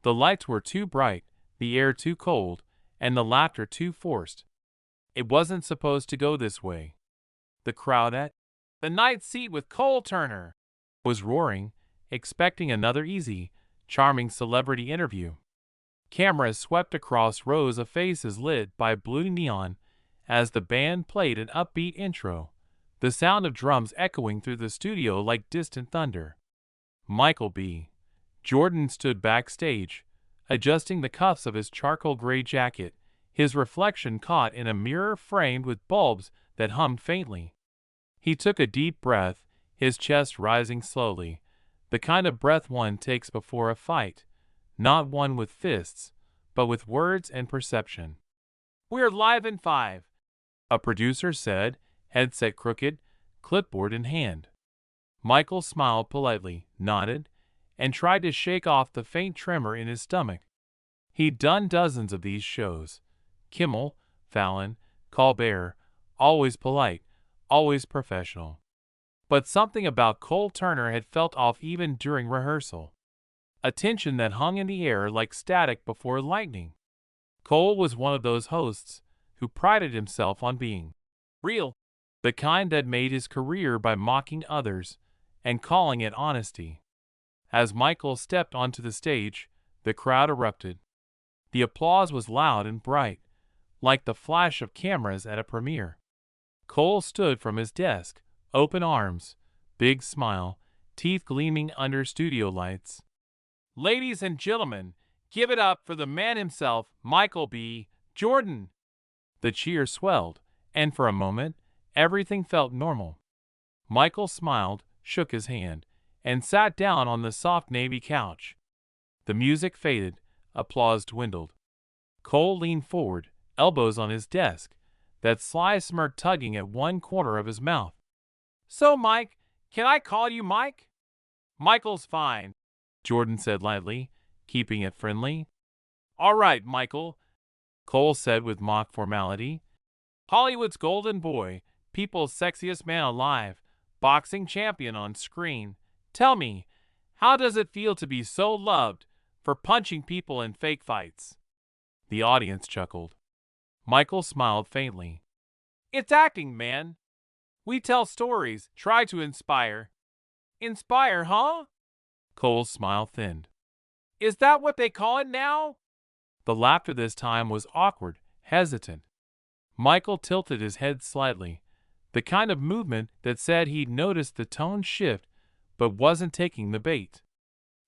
The lights were too bright, the air too cold, and the laughter too forced. It wasn't supposed to go this way. The crowd at the night seat with Cole Turner was roaring, expecting another easy, charming celebrity interview. Cameras swept across rows of faces lit by blue neon as the band played an upbeat intro, the sound of drums echoing through the studio like distant thunder. Michael B. Jordan stood backstage, adjusting the cuffs of his charcoal gray jacket, his reflection caught in a mirror framed with bulbs that hummed faintly. He took a deep breath, his chest rising slowly, the kind of breath one takes before a fight, not one with fists, but with words and perception. "We're live in 5, a producer said, headset crooked, clipboard in hand. Michael smiled politely, nodded, and tried to shake off the faint tremor in his stomach. He'd done dozens of these shows. Kimmel, Fallon, Colbert, always polite, always professional. But something about Cole Turner had felt off even during rehearsal. A tension that hung in the air like static before lightning. Cole was one of those hosts who prided himself on being real, the kind that made his career by mocking others and calling it honesty. As Michael stepped onto the stage, the crowd erupted. The applause was loud and bright, like the flash of cameras at a premiere. Cole stood from his desk, open arms, big smile, teeth gleaming under studio lights. "Ladies and gentlemen, give it up for the man himself, Michael B. Jordan." The cheer swelled, and for a moment, everything felt normal. Michael smiled, shook his hand, and sat down on the soft navy couch. The music faded, applause dwindled. Cole leaned forward, elbows on his desk, that sly smirk tugging at one corner of his mouth. "So, Mike, can I call you Mike?" "Michael's fine," Jordan said lightly, keeping it friendly. "All right, Michael," Cole said with mock formality. "Hollywood's golden boy, people's sexiest man alive, boxing champion on screen. Tell me, how does it feel to be so loved for punching people in fake fights?" The audience chuckled. Michael smiled faintly. "It's acting, man. We tell stories, try to inspire." "Inspire, huh?" Cole's smile thinned. "Is that what they call it now?" The laughter this time was awkward, hesitant. Michael tilted his head slightly, the kind of movement that said he'd noticed the tone shift but wasn't taking the bait.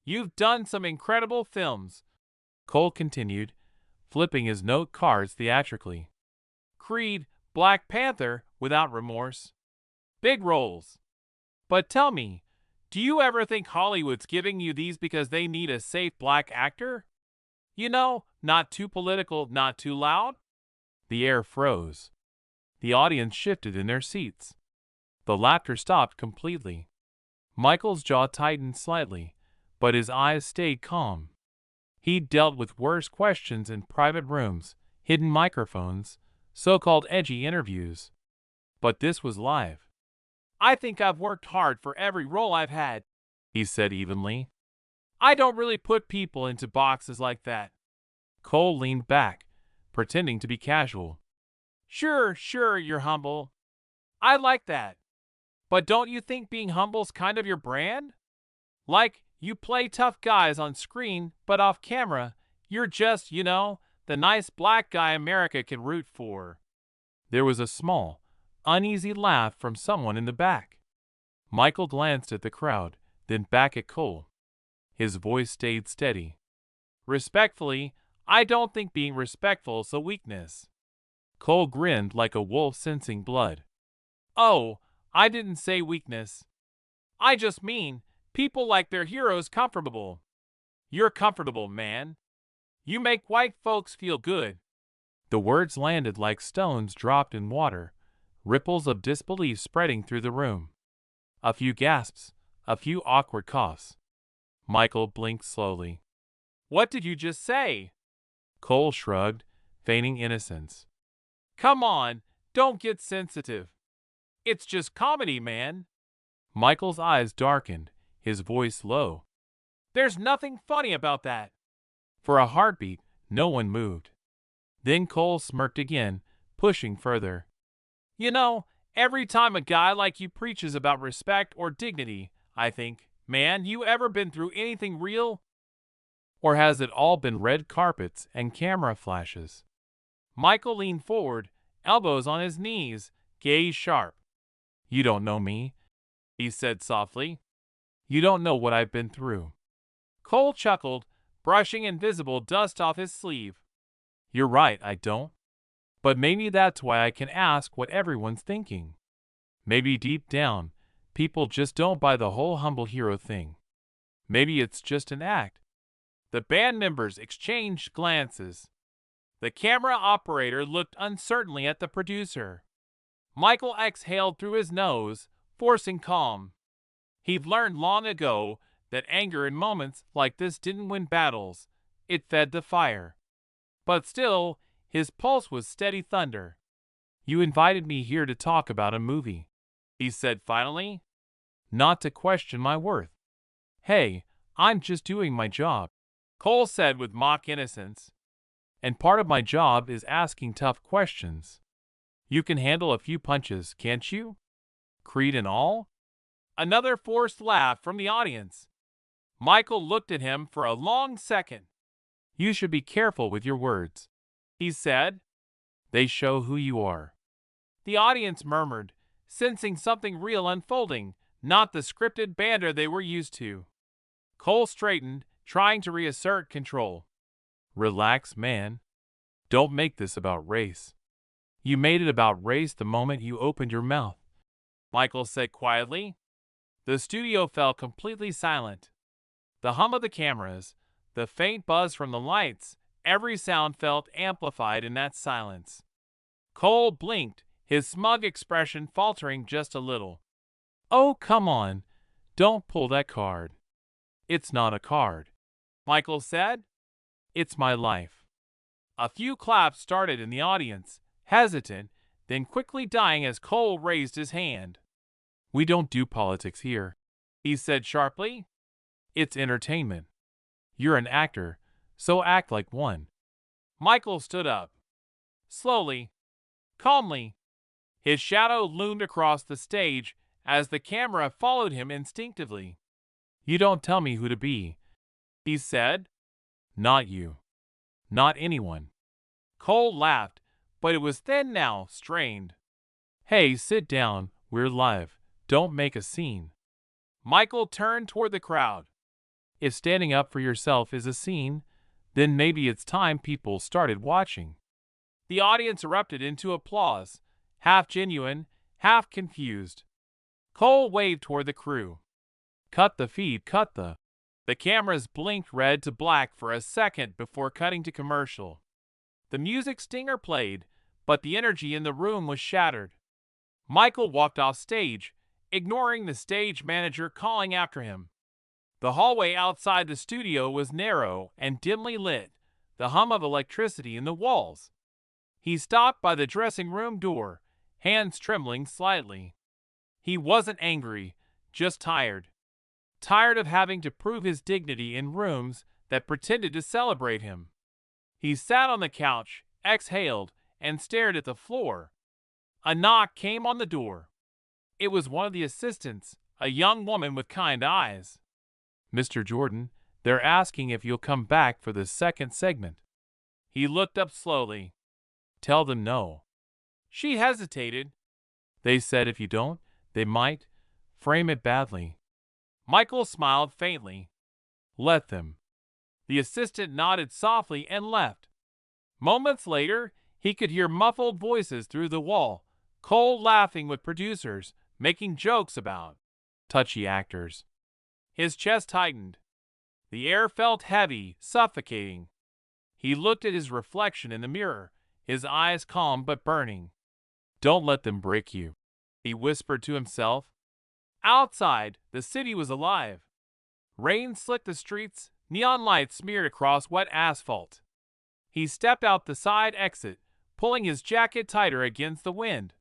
"You've done some incredible films," Cole continued, flipping his note cards theatrically. "Creed, Black Panther, Without Remorse. Big roles. But tell me, do you ever think Hollywood's giving you these because they need a safe black actor? You know, not too political, not too loud?" The air froze. The audience shifted in their seats. The laughter stopped completely. Michael's jaw tightened slightly, but his eyes stayed calm. He'd dealt with worse questions in private rooms, hidden microphones, so-called edgy interviews. But this was live. "I think I've worked hard for every role I've had," he said evenly. "I don't really put people into boxes like that." Cole leaned back, pretending to be casual. Sure, you're humble. I like that. But don't you think being humble's kind of your brand? Like, you play tough guys on screen, but off camera, you're just, the nice black guy America can root for." There was a small, uneasy laugh from someone in the back. Michael glanced at the crowd, then back at Cole. His voice stayed steady. "Respectfully, I don't think being respectful is a weakness." Cole grinned like a wolf sensing blood. "Oh, I didn't say weakness. I just mean people like their heroes comfortable. You're comfortable, man. You make white folks feel good." The words landed like stones dropped in water, ripples of disbelief spreading through the room. A few gasps, a few awkward coughs. Michael blinked slowly. "What did you just say?" Cole shrugged, feigning innocence. "Come on, don't get sensitive. It's just comedy, man." Michael's eyes darkened, his voice low. "There's nothing funny about that. For a heartbeat, no one moved. Then Cole smirked again, pushing further. You know, every time a guy like you preaches about respect or dignity, I think, man, you ever been through anything real? Or has it all been red carpets and camera flashes? Michael leaned forward, elbows on his knees, gaze sharp. You don't know me, he said softly. You don't know what I've been through. Cole chuckled, brushing invisible dust off his sleeve. You're right, I don't. But maybe that's why I can ask what everyone's thinking. Maybe deep down, people just don't buy the whole humble hero thing. Maybe it's just an act. The band members exchanged glances. The camera operator looked uncertainly at the producer. Michael exhaled through his nose, forcing calm. He'd learned long ago that anger in moments like this didn't win battles, it fed the fire. But still, his pulse was steady thunder. You invited me here to talk about a movie, he said finally, not to question my worth. Hey, I'm just doing my job, Cole said with mock innocence. And part of my job is asking tough questions. You can handle a few punches, can't you? Creed and all? Another forced laugh from the audience. Michael looked at him for a long second. You should be careful with your words, he said. They show who you are. The audience murmured, sensing something real unfolding, not the scripted banter they were used to. Cole straightened, trying to reassert control. Relax, man. Don't make this about race. You made it about race the moment you opened your mouth, Michael said quietly. The studio fell completely silent. The hum of the cameras, the faint buzz from the lights, every sound felt amplified in that silence. Cole blinked, his smug expression faltering just a little. Oh, come on. Don't pull that card. It's not a card, Michael said. It's my life. A few claps started in the audience, hesitant, then quickly dying as Cole raised his hand. We don't do politics here, he said sharply. It's entertainment. You're an actor, so act like one. Michael stood up. Slowly, calmly. His shadow loomed across the stage as the camera followed him instinctively. You don't tell me who to be, he said. Not you. Not anyone. Cole laughed, but it was thin now, strained. Hey, sit down, we're live. Don't make a scene. Michael turned toward the crowd. If standing up for yourself is a scene, then maybe it's time people started watching. The audience erupted into applause, half genuine, half confused. Cole waved toward the crew. Cut the feed, cut the... The cameras blinked red to black for a second before cutting to commercial. The music stinger played, but the energy in the room was shattered. Michael walked off stage, ignoring the stage manager calling after him. The hallway outside the studio was narrow and dimly lit, the hum of electricity in the walls. He stopped by the dressing room door, hands trembling slightly. He wasn't angry, just tired. Tired of having to prove his dignity in rooms that pretended to celebrate him. He sat on the couch, exhaled, and stared at the floor. A knock came on the door. It was one of the assistants, a young woman with kind eyes. Mr. Jordan, they're asking if you'll come back for the second segment. He looked up slowly. Tell them no. She hesitated. They said if you don't, they might frame it badly. Michael smiled faintly. Let them. The assistant nodded softly and left. Moments later, he could hear muffled voices through the wall, Cole laughing with producers, making jokes about touchy actors. His chest tightened. The air felt heavy, suffocating. He looked at his reflection in the mirror, his eyes calm but burning. Don't let them break you, he whispered to himself. Outside, the city was alive. Rain slicked the streets, neon lights smeared across wet asphalt. He stepped out the side exit, pulling his jacket tighter against the wind.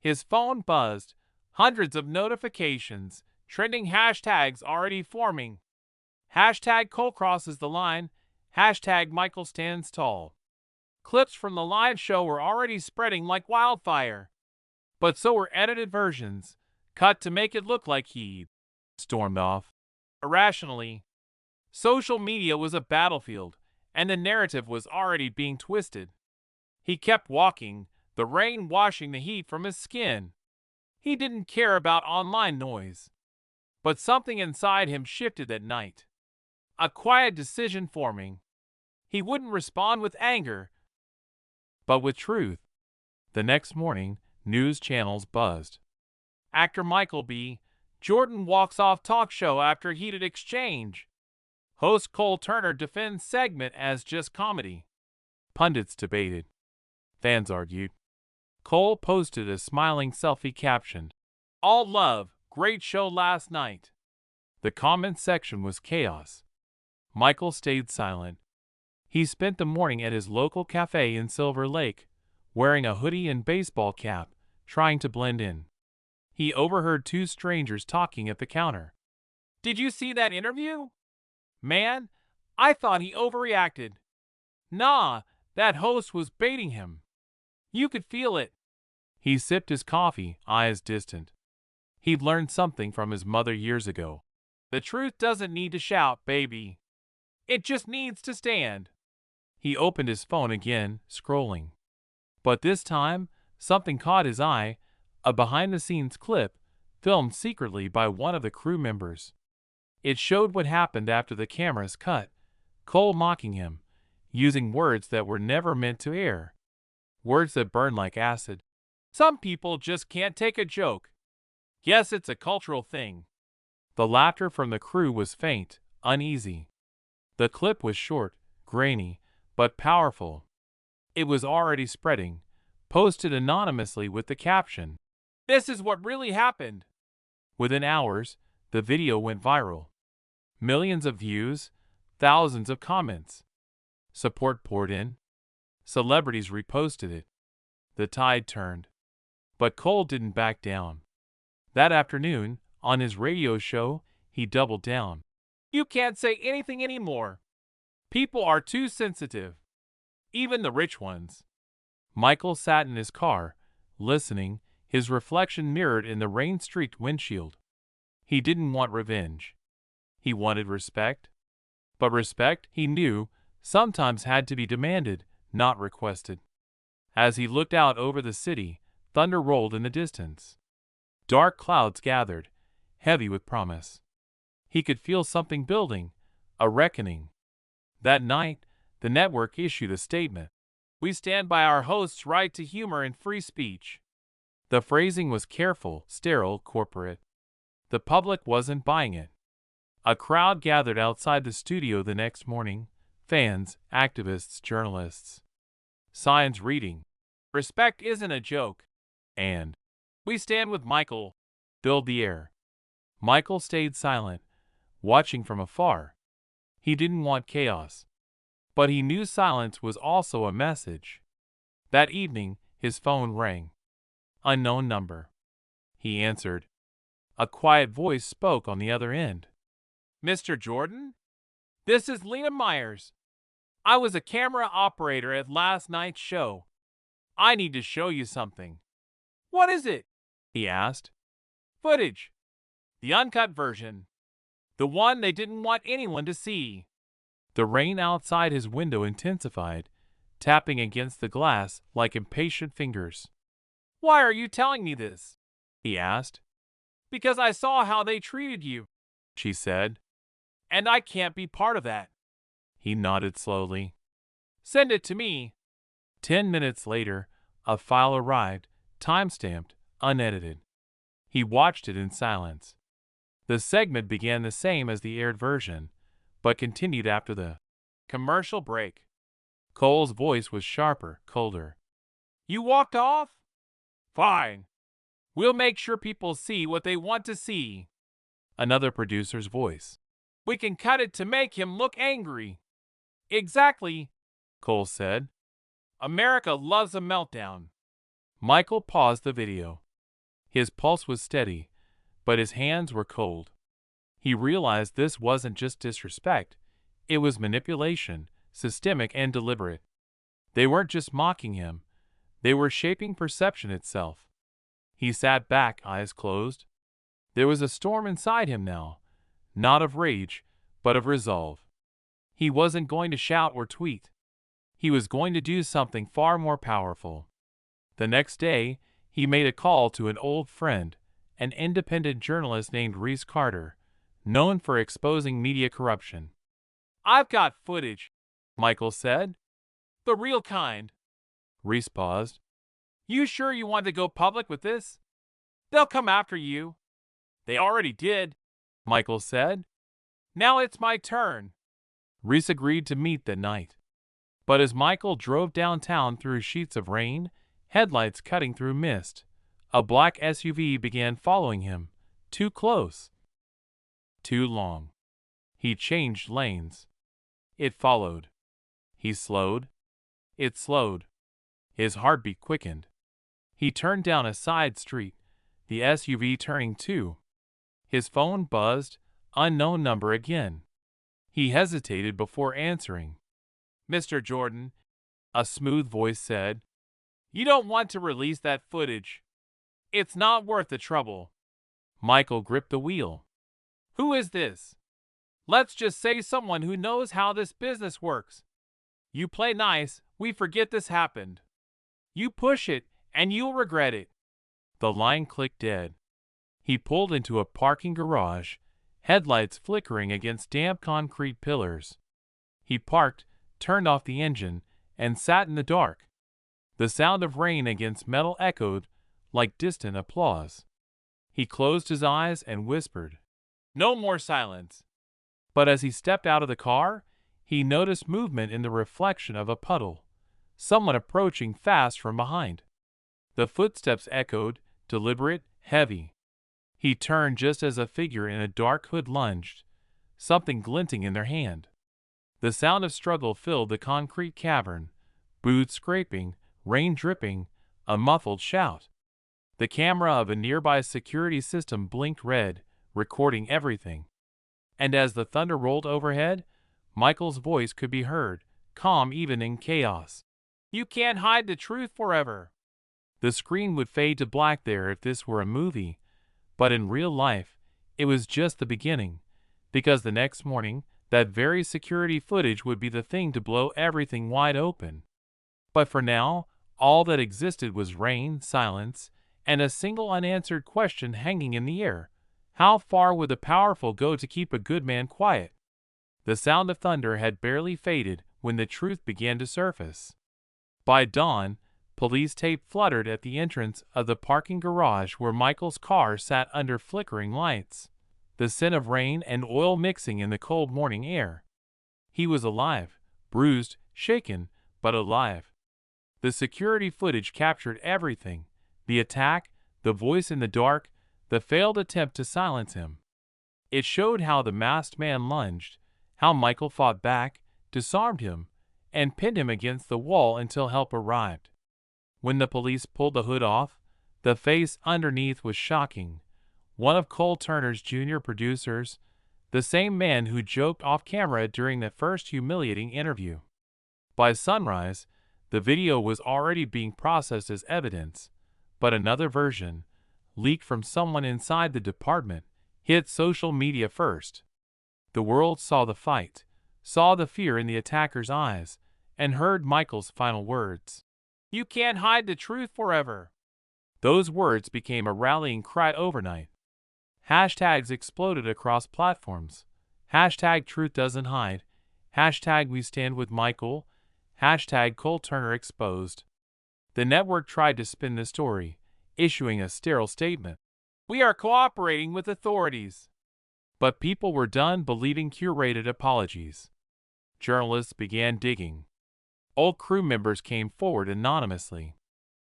His phone buzzed, hundreds of notifications, trending hashtags already forming. Hashtag Cole crosses the line, Hashtag Michael stands tall. Clips from the live show were already spreading like wildfire. But so were edited versions, cut to make it look like he stormed off. Irrationally. Social media was a battlefield, and the narrative was already being twisted. He kept walking, the rain washing the heat from his skin. He didn't care about online noise. But something inside him shifted that night. A quiet decision forming. He wouldn't respond with anger, but with truth. The next morning, news channels buzzed. Actor Michael B. Jordan walks off talk show after heated exchange. Host Cole Turner defends segment as just comedy. Pundits debated. Fans argued. Cole posted a smiling selfie caption. All love, great show last night. The comment section was chaos. Michael stayed silent. He spent the morning at his local cafe in Silver Lake, wearing a hoodie and baseball cap, trying to blend in. He overheard two strangers talking at the counter. Did you see that interview? Man, I thought he overreacted. Nah, that host was baiting him. You could feel it. He sipped his coffee, eyes distant. He'd learned something from his mother years ago. The truth doesn't need to shout, baby. It just needs to stand. He opened his phone again, scrolling. But this time, something caught his eye, a behind-the-scenes clip filmed secretly by one of the crew members. It showed what happened after the cameras cut, Cole mocking him, using words that were never meant to air. Words that burn like acid. Some people just can't take a joke. Yes, it's a cultural thing. The laughter from the crew was faint, uneasy. The clip was short, grainy, but powerful. It was already spreading, posted anonymously with the caption, "This is what really happened." Within hours, the video went viral. Millions of views, thousands of comments. Support poured in. Celebrities reposted it. The tide turned. But Cole didn't back down. That afternoon, on his radio show, he doubled down. You can't say anything anymore. People are too sensitive. Even the rich ones. Michael sat in his car, listening, his reflection mirrored in the rain-streaked windshield. He didn't want revenge. He wanted respect. But respect, he knew, sometimes had to be demanded, not requested. As he looked out over the city, thunder rolled in the distance. Dark clouds gathered, heavy with promise. He could feel something building, a reckoning. That night, the network issued a statement. We stand by our host's right to humor and free speech. The phrasing was careful, sterile, corporate. The public wasn't buying it. A crowd gathered outside the studio the next morning, fans, activists, journalists. Signs reading, "Respect isn't a joke," and "We stand with Michael," filled the air. Michael stayed silent, watching from afar. He didn't want chaos. But he knew silence was also a message. That evening, his phone rang. Unknown number. He answered. A quiet voice spoke on the other end. Mr. Jordan? This is Lena Myers. I was a camera operator at last night's show. I need to show you something. What is it? He asked. Footage. The uncut version. The one they didn't want anyone to see. The rain outside his window intensified, tapping against the glass like impatient fingers. Why are you telling me this? He asked. Because I saw how they treated you, she said. And I can't be part of that. He nodded slowly. Send it to me. 10 minutes later, a file arrived, time-stamped, unedited. He watched it in silence. The segment began the same as the aired version, but continued after the commercial break. Cole's voice was sharper, colder. You walked off? Fine. We'll make sure people see what they want to see. Another producer's voice. We can cut it to make him look angry. Exactly, Cole said. America loves a meltdown. Michael paused the video. His pulse was steady, but his hands were cold. He realized this wasn't just disrespect. It was manipulation, systemic and deliberate. They weren't just mocking him, they were shaping perception itself. He sat back, eyes closed. There was a storm inside him now, not of rage, but of resolve. He wasn't going to shout or tweet. He was going to do something far more powerful. The next day, he made a call to an old friend, an independent journalist named Reese Carter, known for exposing media corruption. "I've got footage," Michael said. "The real kind." Reese paused. "You sure you want to go public with this? They'll come after you." "They already did," Michael said. "Now it's my turn." Reese agreed to meet that night. But as Michael drove downtown through sheets of rain, headlights cutting through mist, a black SUV began following him, too close, too long. He changed lanes. It followed. He slowed. It slowed. His heartbeat quickened. He turned down a side street, the SUV turning too. His phone buzzed, unknown number again. He hesitated before answering. "Mr. Jordan," a smooth voice said, "you don't want to release that footage. It's not worth the trouble." Michael gripped the wheel. "Who is this?" "Let's just say someone who knows how this business works. You play nice, we forget this happened. You push it, and you'll regret it." The line clicked dead. He pulled into a parking garage, headlights flickering against damp concrete pillars. He parked, turned off the engine, and sat in the dark. The sound of rain against metal echoed like distant applause. He closed his eyes and whispered, "No more silence." But as he stepped out of the car, he noticed movement in the reflection of a puddle, someone approaching fast from behind. The footsteps echoed, deliberate, heavy. He turned just as a figure in a dark hood lunged, something glinting in their hand. The sound of struggle filled the concrete cavern, boots scraping, rain dripping, a muffled shout. The camera of a nearby security system blinked red, recording everything. And as the thunder rolled overhead, Michael's voice could be heard, calm even in chaos. "You can't hide the truth forever." The screen would fade to black there if this were a movie, but in real life, it was just the beginning, because the next morning, that very security footage would be the thing to blow everything wide open. But for now, all that existed was rain, silence, and a single unanswered question hanging in the air. How far would the powerful go to keep a good man quiet? The sound of thunder had barely faded when the truth began to surface. By dawn, police tape fluttered at the entrance of the parking garage where Michael's car sat under flickering lights, the scent of rain and oil mixing in the cold morning air. He was alive, bruised, shaken, but alive. The security footage captured everything: the attack, the voice in the dark, the failed attempt to silence him. It showed how the masked man lunged, how Michael fought back, disarmed him, and pinned him against the wall until help arrived. When the police pulled the hood off, the face underneath was shocking. One of Cole Turner's junior producers, the same man who joked off camera during the first humiliating interview. By sunrise, the video was already being processed as evidence, but another version, leaked from someone inside the department, hit social media first. The world saw the fight, saw the fear in the attacker's eyes, and heard Michael's final words. "You can't hide the truth forever." Those words became a rallying cry overnight. Hashtags exploded across platforms. Hashtag truth doesn't hide. Hashtag we stand with Michael. Hashtag Cole Turner exposed. The network tried to spin the story, issuing a sterile statement. "We are cooperating with authorities." But people were done believing curated apologies. Journalists began digging. Old crew members came forward anonymously.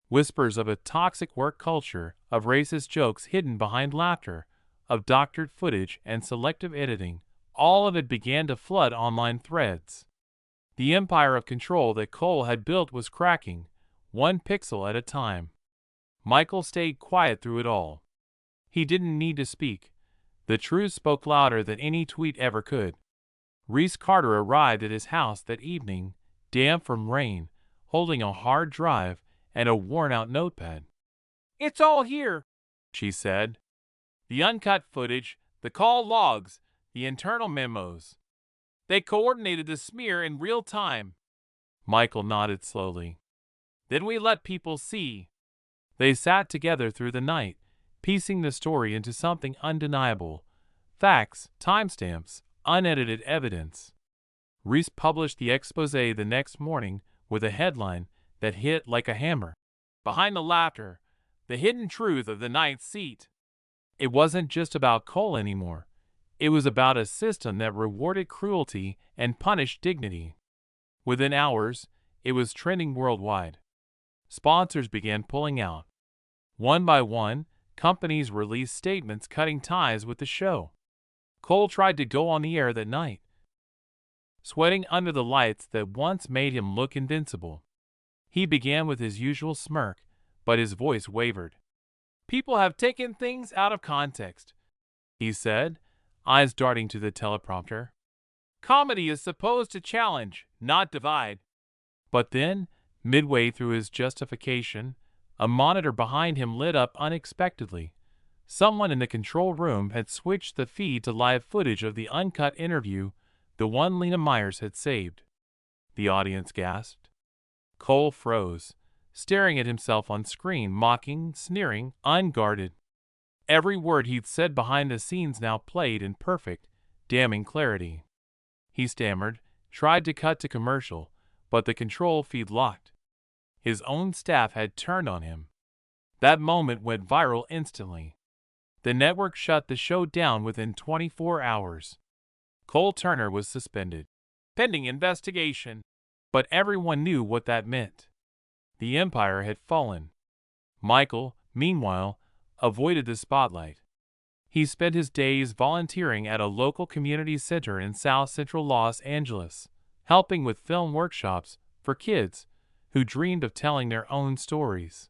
Whispers of a toxic work culture, of racist jokes hidden behind laughter, of doctored footage and selective editing, all of it began to flood online threads. The empire of control that Cole had built was cracking, one pixel at a time. Michael stayed quiet through it all. He didn't need to speak. The truth spoke louder than any tweet ever could. Reese Carter arrived at his house that evening, damp from rain, holding a hard drive and a worn-out notepad. "It's all here," she said. "The uncut footage, the call logs, the internal memos. They coordinated the smear in real time." Michael nodded slowly. "Then we let people see." They sat together through the night, piecing the story into something undeniable. Facts, timestamps, unedited evidence. Reese published the expose the next morning with a headline that hit like a hammer. "Behind the Laughter, the hidden truth of the ninth seat." It wasn't just about Cole anymore. It was about a system that rewarded cruelty and punished dignity. Within hours, it was trending worldwide. Sponsors began pulling out. One by one, companies released statements cutting ties with the show. Cole tried to go on the air that night, sweating under the lights that once made him look invincible. He began with his usual smirk, but his voice wavered. "People have taken things out of context," he said, eyes darting to the teleprompter. "Comedy is supposed to challenge, not divide." But then, midway through his justification, a monitor behind him lit up unexpectedly. Someone in the control room had switched the feed to live footage of the uncut interview, the one Lena Myers had saved. The audience gasped. Cole froze, staring at himself on screen, mocking, sneering, unguarded. Every word he'd said behind the scenes now played in perfect, damning clarity. He stammered, tried to cut to commercial, but the control feed locked. His own staff had turned on him. That moment went viral instantly. The network shut the show down within 24 hours. Cole Turner was suspended, pending investigation, but everyone knew what that meant. The empire had fallen. Michael, meanwhile, avoided the spotlight. He spent his days volunteering at a local community center in South Central Los Angeles, helping with film workshops for kids who dreamed of telling their own stories.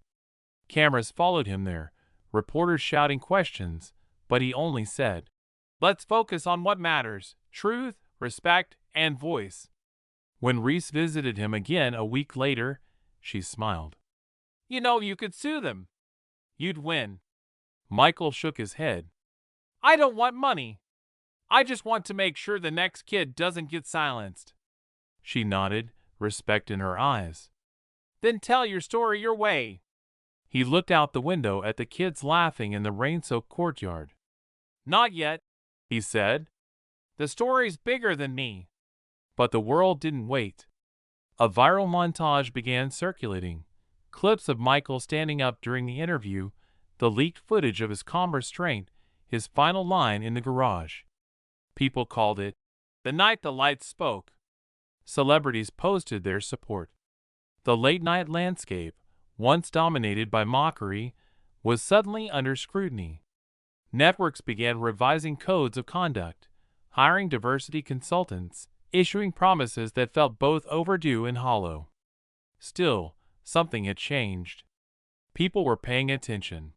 Cameras followed him there, reporters shouting questions, but he only said, "Let's focus on what matters: truth, respect, and voice." When Reese visited him again a week later, she smiled. "You know, you could sue them. You'd win." Michael shook his head. "I don't want money. I just want to make sure the next kid doesn't get silenced." She nodded, respect in her eyes. "Then tell your story your way." He looked out the window at the kids laughing in the rain-soaked courtyard. "Not yet," he said. "The story's bigger than me." But the world didn't wait. A viral montage began circulating. Clips of Michael standing up during the interview, the leaked footage of his calm restraint, his final line in the garage. People called it "The Night the Lights Spoke." Celebrities posted their support. The late-night landscape, once dominated by mockery, was suddenly under scrutiny. Networks began revising codes of conduct, hiring diversity consultants, issuing promises that felt both overdue and hollow. Still, something had changed. People were paying attention.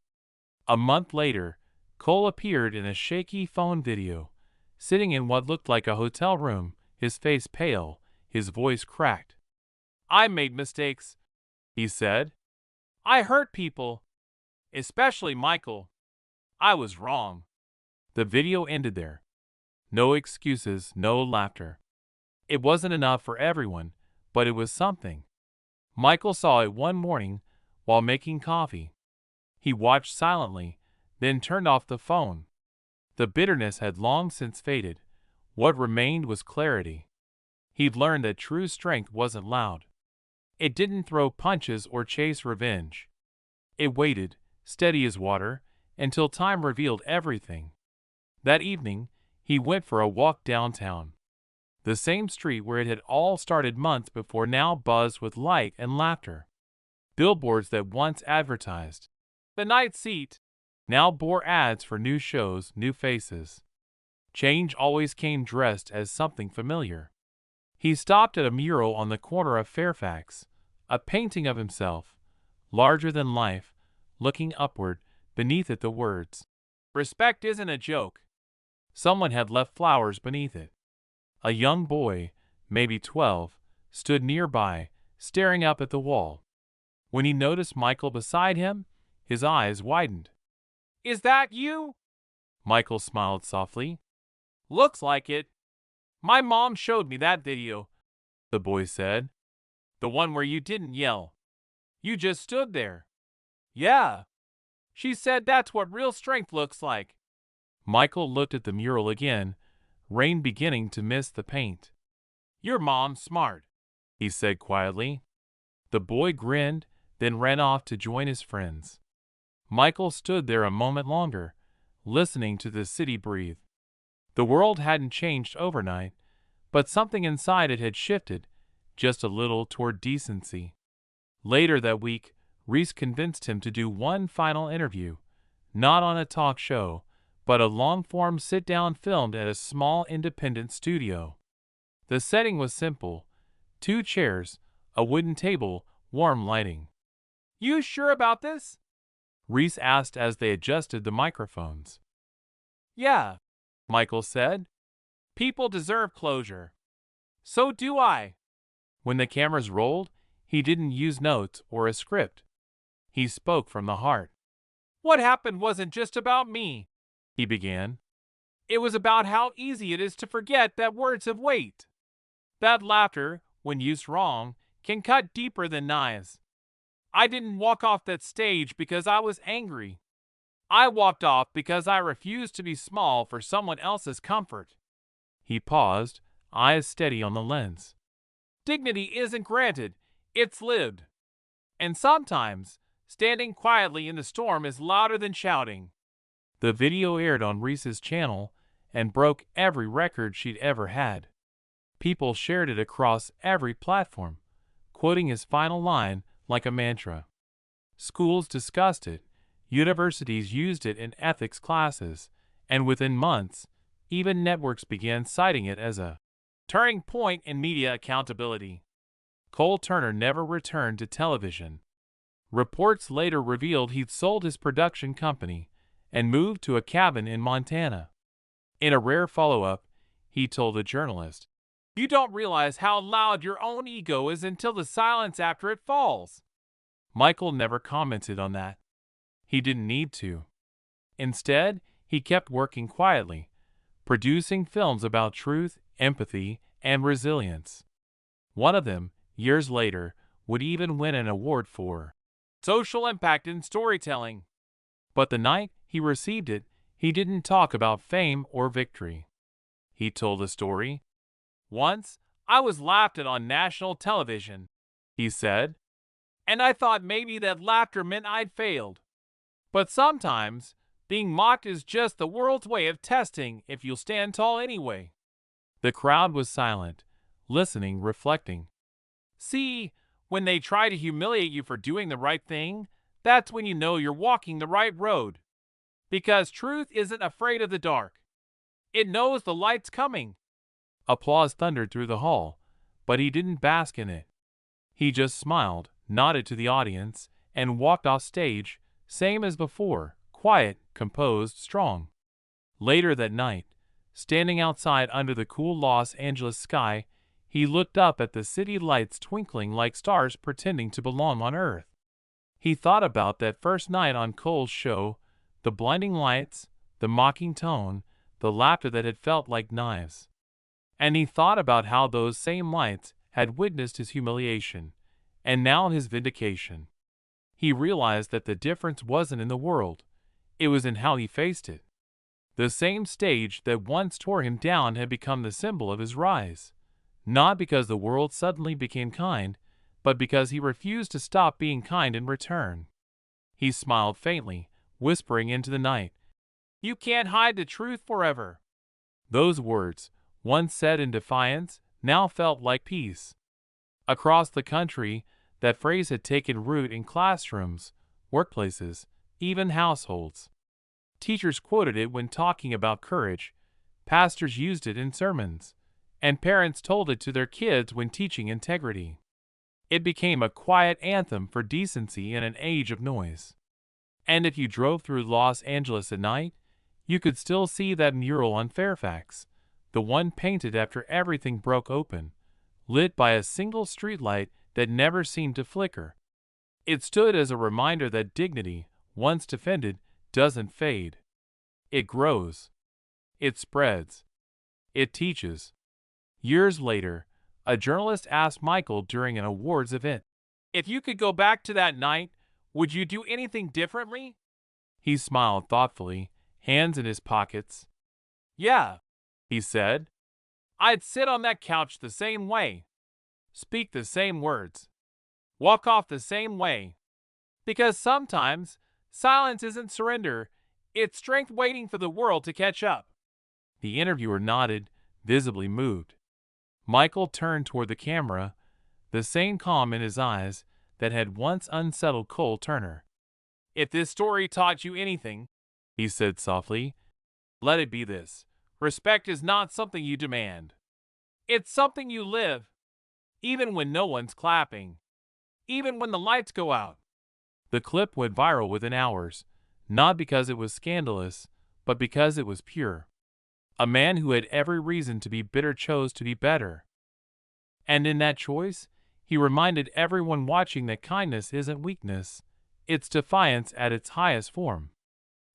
A month later, Cole appeared in a shaky phone video, sitting in what looked like a hotel room, his face pale, his voice cracked. "I made mistakes," he said. "I hurt people, especially Michael. I was wrong." The video ended there. No excuses, no laughter. It wasn't enough for everyone, but it was something. Michael saw it one morning while making coffee. He watched silently, then turned off the phone. The bitterness had long since faded. What remained was clarity. He'd learned that true strength wasn't loud. It didn't throw punches or chase revenge. It waited, steady as water, until time revealed everything. That evening, he went for a walk downtown. The same street where it had all started months before now buzzed with light and laughter. Billboards that once advertised "The Night Seat" now bore ads for new shows, new faces. Change always came dressed as something familiar. He stopped at a mural on the corner of Fairfax, a painting of himself, larger than life, looking upward, beneath it the words, "Respect isn't a joke." Someone had left flowers beneath it. A young boy, maybe 12, stood nearby, staring up at the wall. When he noticed Michael beside him, his eyes widened. "Is that you?" Michael smiled softly. "Looks like it. My mom showed me that video," the boy said. "The one where you didn't yell. You just stood there." "Yeah. She said that's what real strength looks like." Michael looked at the mural again, rain beginning to mist the paint. "Your mom's smart," he said quietly. The boy grinned, then ran off to join his friends. Michael stood there a moment longer, listening to the city breathe. The world hadn't changed overnight, but something inside it had shifted just a little toward decency. Later that week, Reese convinced him to do one final interview, not on a talk show, but a long-form sit-down filmed at a small independent studio. The setting was simple: 2 chairs, a wooden table, warm lighting. "You sure about this?" Reese asked as they adjusted the microphones. "Yeah," Michael said. "People deserve closure. So do I." When the cameras rolled, he didn't use notes or a script. He spoke from the heart. "What happened wasn't just about me," he began. "It was about how easy it is to forget that words have weight. That laughter, when used wrong, can cut deeper than knives. I didn't walk off that stage because I was angry. I walked off because I refused to be small for someone else's comfort." He paused, eyes steady on the lens. "Dignity isn't granted, it's lived. And sometimes, standing quietly in the storm is louder than shouting." The video aired on Reese's channel and broke every record she'd ever had. People shared it across every platform, quoting his final line like a mantra. Schools discussed it, universities used it in ethics classes, and within months, even networks began citing it as a turning point in media accountability. Cole Turner never returned to television. Reports later revealed he'd sold his production company and moved to a cabin in Montana. In a rare follow-up, he told a journalist, "You don't realize how loud your own ego is until the silence after it falls." Michael never commented on that. He didn't need to. Instead, he kept working quietly, producing films about truth, empathy, and resilience. One of them, years later, would even win an award for social impact in storytelling. But the night he received it, he didn't talk about fame or victory. He told a story. "Once, I was laughed at on national television," he said, "and I thought maybe that laughter meant I'd failed. But sometimes, being mocked is just the world's way of testing if you'll stand tall anyway." The crowd was silent, listening, reflecting. "See, when they try to humiliate you for doing the right thing, that's when you know you're walking the right road. Because truth isn't afraid of the dark. It knows the light's coming." Applause thundered through the hall, but he didn't bask in it. He just smiled, nodded to the audience, and walked off stage, same as before, quiet, composed, strong. Later that night, standing outside under the cool Los Angeles sky, he looked up at the city lights twinkling like stars pretending to belong on Earth. He thought about that first night on Cole's show, the blinding lights, the mocking tone, the laughter that had felt like knives. And he thought about how those same lights had witnessed his humiliation, and now his vindication. He realized that the difference wasn't in the world, it was in how he faced it. The same stage that once tore him down had become the symbol of his rise. Not because the world suddenly became kind, but because he refused to stop being kind in return. He smiled faintly, whispering into the night, "You can't hide the truth forever." Those words, once said in defiance, now felt like peace. Across the country, that phrase had taken root in classrooms, workplaces, even households. Teachers quoted it when talking about courage, pastors used it in sermons, and parents told it to their kids when teaching integrity. It became a quiet anthem for decency in an age of noise. And if you drove through Los Angeles at night, you could still see that mural on Fairfax, the one painted after everything broke open, lit by a single streetlight that never seemed to flicker. It stood as a reminder that dignity, once defended, doesn't fade. It grows. It spreads. It teaches. Years later, a journalist asked Michael during an awards event, "If you could go back to that night, would you do anything differently?" He smiled thoughtfully, hands in his pockets. "Yeah," he said. "I'd sit on that couch the same way, speak the same words, walk off the same way. Because sometimes silence isn't surrender, it's strength waiting for the world to catch up." The interviewer nodded, visibly moved. Michael turned toward the camera, the same calm in his eyes that had once unsettled Cole Turner. "If this story taught you anything," he said softly, "let it be this. Respect is not something you demand. It's something you live, even when no one's clapping, even when the lights go out." The clip went viral within hours, not because it was scandalous, but because it was pure. A man who had every reason to be bitter chose to be better. And in that choice, he reminded everyone watching that kindness isn't weakness, it's defiance at its highest form.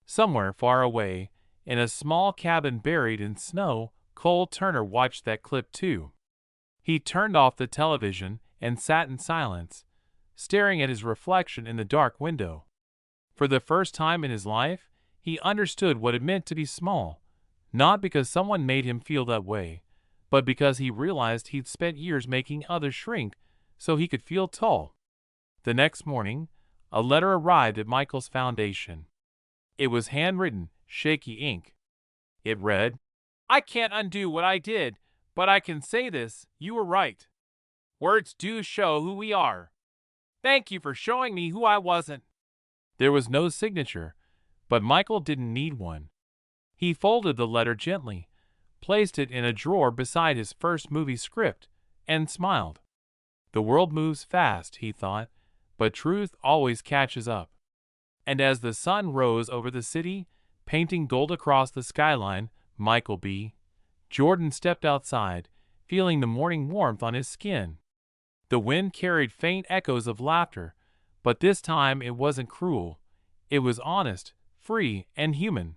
Somewhere far away, in a small cabin buried in snow, Cole Turner watched that clip too. He turned off the television and sat in silence, staring at his reflection in the dark window. For the first time in his life, he understood what it meant to be small, not because someone made him feel that way, but because he realized he'd spent years making others shrink so he could feel tall. The next morning, a letter arrived at Michael's foundation. It was handwritten, shaky ink. It read, "I can't undo what I did, but I can say this, you were right. Words do show who we are. Thank you for showing me who I wasn't." There was no signature, but Michael didn't need one. He folded the letter gently, placed it in a drawer beside his first movie script, and smiled. The world moves fast, he thought, but truth always catches up. And as the sun rose over the city, painting gold across the skyline, Michael B. Jordan stepped outside, feeling the morning warmth on his skin. The wind carried faint echoes of laughter, but this time it wasn't cruel. It was honest, free, and human.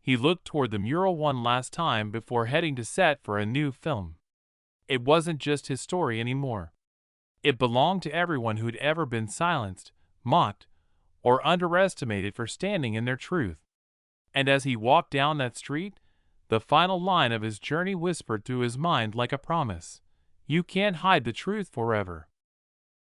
He looked toward the mural one last time before heading to set for a new film. It wasn't just his story anymore. It belonged to everyone who'd ever been silenced, mocked, or underestimated for standing in their truth. And as he walked down that street, the final line of his journey whispered through his mind like a promise. You can't hide the truth forever.